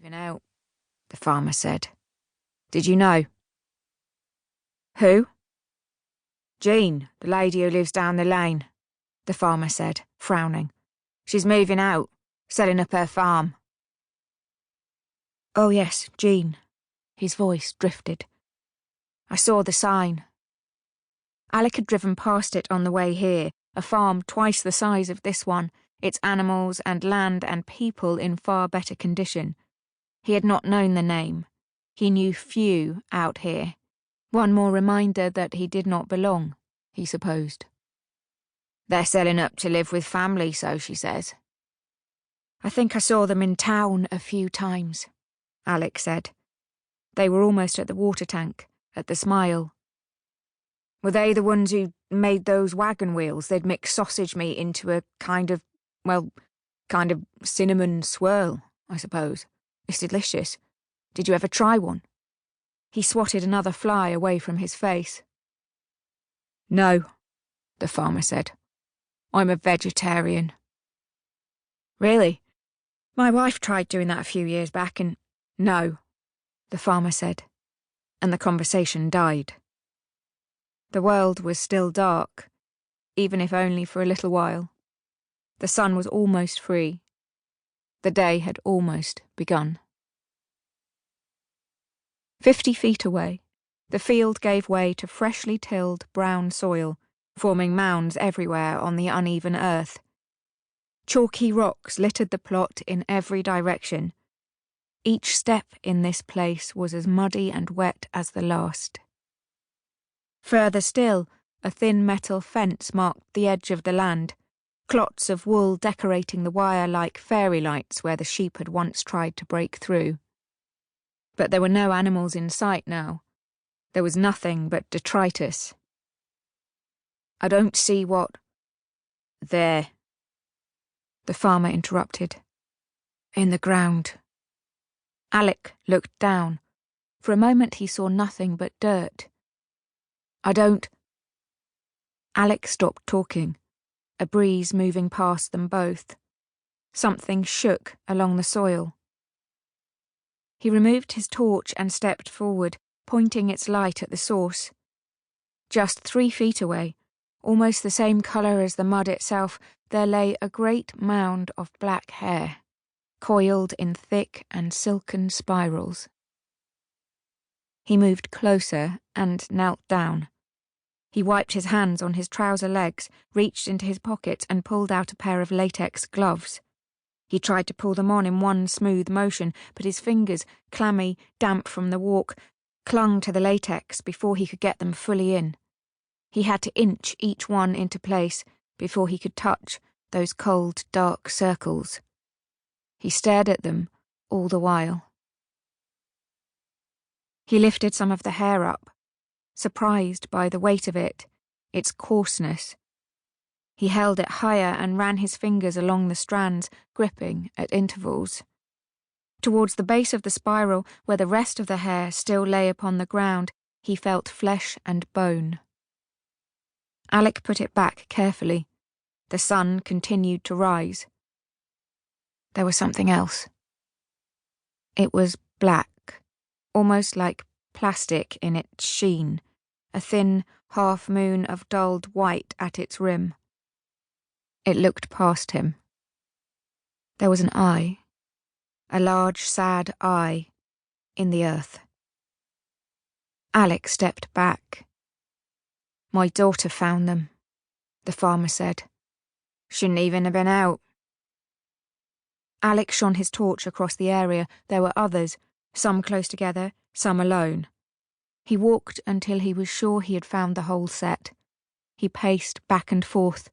moving out, the farmer said. Did you know? Who? Jean, the lady who lives down the lane, the farmer said, frowning. She's moving out, selling up her farm. Oh yes, Jean. His voice drifted. I saw the sign. Alec had driven past it on the way here, a farm twice the size of this one, its animals and land and people in far better condition. He had not known the name. He knew few out here. One more reminder that he did not belong, he supposed. They're selling up to live with family, so she says. I think I saw them in town a few times, Alec said. They were almost at the water tank, at the Smile. Were they the ones who made those wagon wheels? They'd mix sausage meat into a kind of cinnamon swirl, I suppose. It's delicious. Did you ever try one? He swatted another fly away from his face. No, the farmer said. I'm a vegetarian. Really? My wife tried doing that a few years back and... No, the farmer said, and the conversation died. The world was still dark, even if only for a little while. The sun was almost free. The day had almost begun. 50 feet away, the field gave way to freshly tilled brown soil, forming mounds everywhere on the uneven earth. Chalky rocks littered the plot in every direction. Each step in this place was as muddy and wet as the last. Further still, a thin metal fence marked the edge of the land, clots of wool decorating the wire like fairy lights where the sheep had once tried to break through. But there were no animals in sight now. There was nothing but detritus. I don't see what... There, the farmer interrupted. In the ground. Alec looked down. For a moment he saw nothing but dirt. I don't... Alec stopped talking, a breeze moving past them both. Something shook along the soil. He removed his torch and stepped forward, pointing its light at the source. Just 3 feet away, almost the same colour as the mud itself, there lay a great mound of black hair, coiled in thick and silken spirals. He moved closer and knelt down. He wiped his hands on his trouser legs, reached into his pockets and pulled out a pair of latex gloves. He tried to pull them on in one smooth motion, but his fingers, clammy, damp from the walk, clung to the latex before he could get them fully in. He had to inch each one into place before he could touch those cold, dark circles. He stared at them all the while. He lifted some of the hair up, surprised by the weight of it, its coarseness. He held it higher and ran his fingers along the strands, gripping at intervals. Towards the base of the spiral, where the rest of the hair still lay upon the ground, he felt flesh and bone. Alec put it back carefully. The sun continued to rise. There was something else. It was black, almost like plastic in its sheen, a thin half-moon of dulled white at its rim. It looked past him. There was an eye, a large, sad eye, in the earth. Alec stepped back. My daughter found them, the farmer said. Shouldn't even have been out. Alec shone his torch across the area. There were others, some close together, some alone. He walked until he was sure he had found the whole set. He paced back and forth,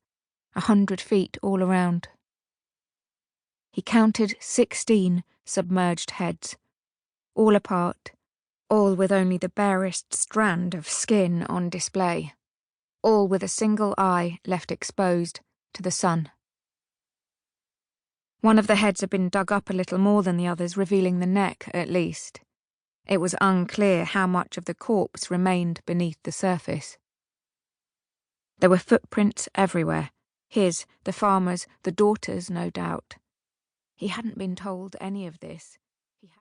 100 feet all around. He counted 16 submerged heads, all apart, all with only the barest strand of skin on display, all with a single eye left exposed to the sun. One of the heads had been dug up a little more than the others, revealing the neck at least. It was unclear how much of the corpse remained beneath the surface. There were footprints everywhere. His, the farmer's, the daughter's, no doubt. He hadn't been told any of this.